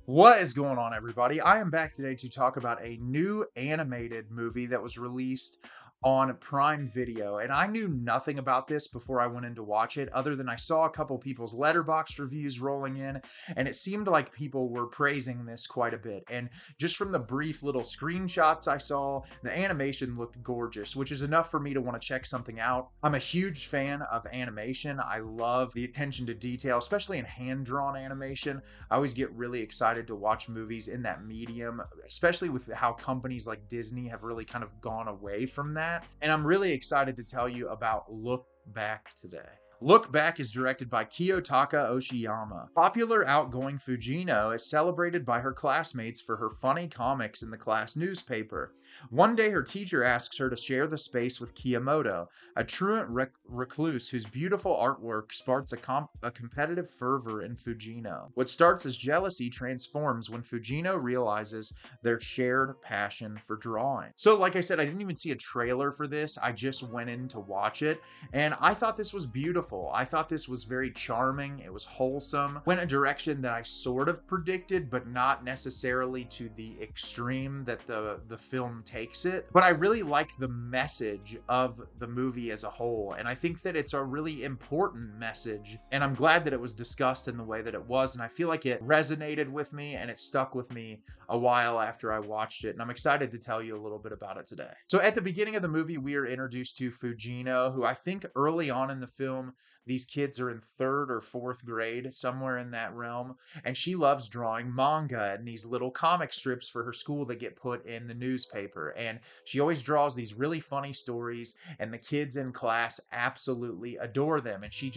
What is going on, everybody? I am back today to talk about a new animated movie that was released on Prime Video. And I knew nothing about this before I went in to watch it, other than I saw a couple people's letterboxd reviews rolling in, and it seemed like people were praising this quite a bit. And just from the brief little screenshots I saw, the animation looked gorgeous, which is enough for me to want to check something out. I'm a huge fan of animation. I love the attention to detail, especially in hand-drawn animation. I always get really excited to watch movies in that medium, especially with how companies like Disney have really kind of gone away from that. And I'm really excited to tell you about Look Back today. Look Back is directed by Kiyotaka Oshiyama. Popular outgoing Fujino is celebrated by her classmates for her funny comics in the class newspaper. One day her teacher asks her to share the space with Kiyomoto, a truant recluse whose beautiful artwork sparks a competitive fervor in Fujino. What starts as jealousy transforms when Fujino realizes their shared passion for drawing. So like I said, I didn't even see a trailer for this. I just went in to watch it, and I thought this was beautiful. I thought this was very charming. It was wholesome. Went a direction that I sort of predicted, but not necessarily to the extreme that the film takes it. But I really like the message of the movie as a whole, and I think that it's a really important message, and I'm glad that it was discussed in the way that it was, and I feel like it resonated with me and it stuck with me a while after I watched it, and I'm excited to tell you a little bit about it today. So at the beginning of the movie, we are introduced to Fujino, who I think early on in the film, these kids are in 3rd or 4th grade, somewhere in that realm, and she loves drawing manga and these little comic strips for her school that get put in the newspaper. And she always draws these really funny stories, and the kids in class absolutely adore them. And she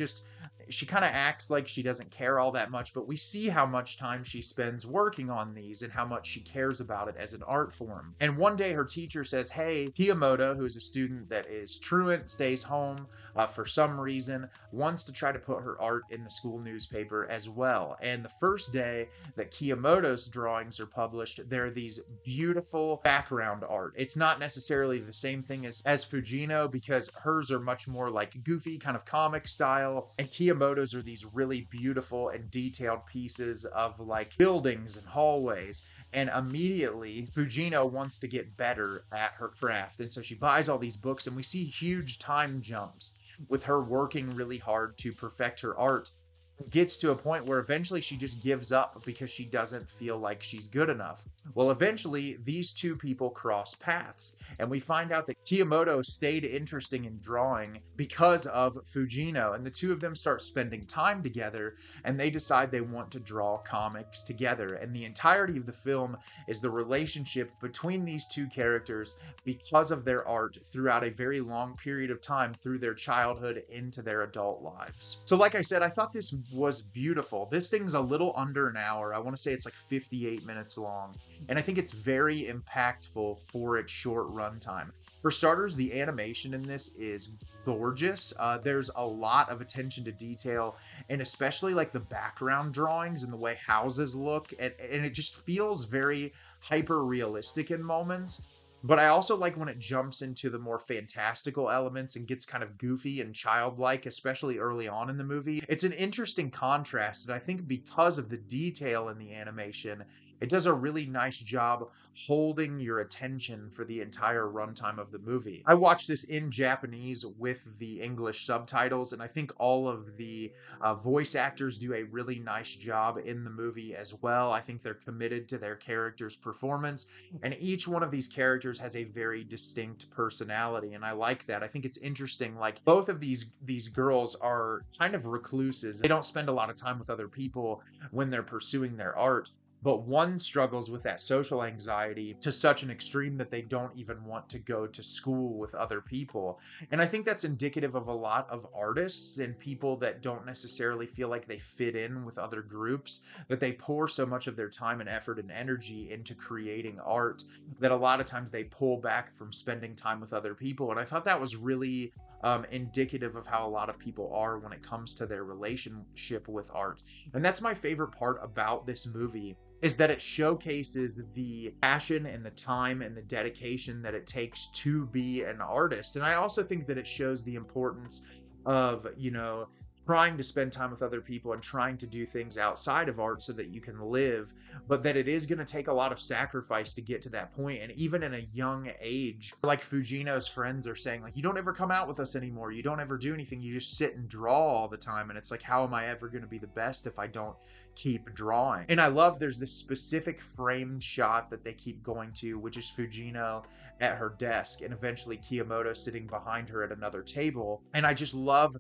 kind of acts like she doesn't care all that much, but we see how much time she spends working on these and how much she cares about it as an art form. And one day her teacher says, hey, Kiyomoto, who's a student that is truant, stays home for some reason, wants to try to put her art in the school newspaper as well. And the first day that Kiyomoto's drawings are published, there are these beautiful background art. It's not necessarily the same thing as Fujino, because hers are much more like goofy kind of comic style, and Kiyomoto's are these really beautiful and detailed pieces of like buildings and hallways. And immediately Fujino wants to get better at her craft, and so she buys all these books, and we see huge time jumps with her working really hard to perfect her art. Gets to a point where eventually she just gives up because she doesn't feel like she's good enough. Well, eventually these two people cross paths, and we find out that Kiyomoto stayed interesting in drawing because of Fujino, and the two of them start spending time together, and they decide they want to draw comics together. And the entirety of the film is the relationship between these two characters because of their art throughout a very long period of time, through their childhood into their adult lives. So like I said, I thought this was beautiful. This thing's a little under an hour. I want to say it's like 58 minutes long. And I think it's very impactful for its short runtime. For starters, the animation in this is gorgeous. There's a lot of attention to detail, and especially like the background drawings and the way houses look. And it just feels very hyper realistic in moments. But I also like when it jumps into the more fantastical elements and gets kind of goofy and childlike, especially early on in the movie. It's an interesting contrast, and I think because of the detail in the animation, it does a really nice job holding your attention for the entire runtime of the movie. I watched this in Japanese with the English subtitles, and I think all of the voice actors do a really nice job in the movie as well. I think they're committed to their character's performance, and each one of these characters has a very distinct personality, and I like that. I think it's interesting, like both of these girls are kind of recluses. They don't spend a lot of time with other people when they're pursuing their art. But one struggles with that social anxiety to such an extreme that they don't even want to go to school with other people. And I think that's indicative of a lot of artists and people that don't necessarily feel like they fit in with other groups, that they pour so much of their time and effort and energy into creating art that a lot of times they pull back from spending time with other people. And I thought that was really indicative of how a lot of people are when it comes to their relationship with art. And that's my favorite part about this movie, is that it showcases the passion and the time and the dedication that it takes to be an artist. And I also think that it shows the importance of, trying to spend time with other people and trying to do things outside of art so that you can live, but that it is going to take a lot of sacrifice to get to that point. And even in a young age, like Fujino's friends are saying, like, you don't ever come out with us anymore. You don't ever do anything. You just sit and draw all the time. And it's like, how am I ever going to be the best if I don't keep drawing? And I love there's this specific framed shot that they keep going to, which is Fujino at her desk and eventually Kiyomoto sitting behind her at another table. And I just love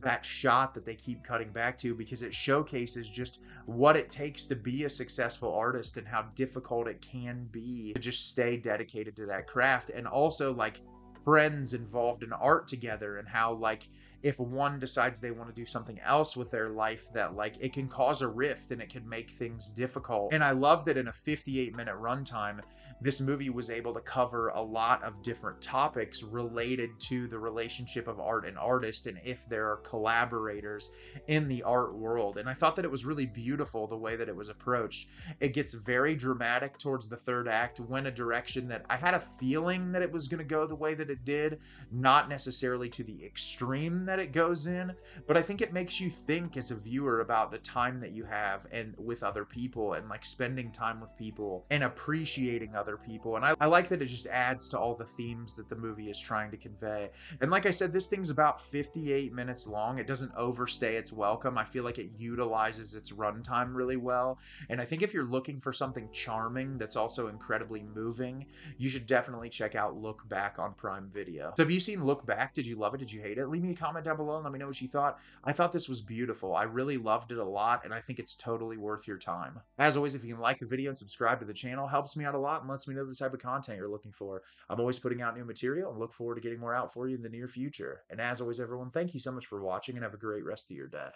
that shot that they keep cutting back to because it showcases just what it takes to be a successful artist and how difficult it can be to just stay dedicated to that craft. And also like friends involved in art together, and how like if one decides they want to do something else with their life, that like it can cause a rift and it can make things difficult. And I love that in a 58-minute runtime, this movie was able to cover a lot of different topics related to the relationship of art and artist, and if there are collaborators in the art world. And I thought that it was really beautiful the way that it was approached. It gets very dramatic towards the third act, went a direction that I had a feeling that it was going to go the way that it did, not necessarily to the extreme that it goes in, but I think it makes you think as a viewer about the time that you have and with other people, and like spending time with people and appreciating other people. And I like that it just adds to all the themes that the movie is trying to convey. And like I said, this thing's about 58 minutes long. It doesn't overstay its welcome. I feel like it utilizes its runtime really well. And I think if you're looking for something charming that's also incredibly moving, you should definitely check out Look Back on Prime Video. So have you seen Look Back? Did you love it? Did you hate it? Leave me a comment down below and let me know what you thought. I thought this was beautiful. I really loved it a lot, and I think it's totally worth your time. As always, if you can like the video and subscribe to the channel, helps me out a lot and lets me know the type of content you're looking for. I'm always putting out new material and look forward to getting more out for you in the near future. And as always, everyone, thank you so much for watching and have a great rest of your day.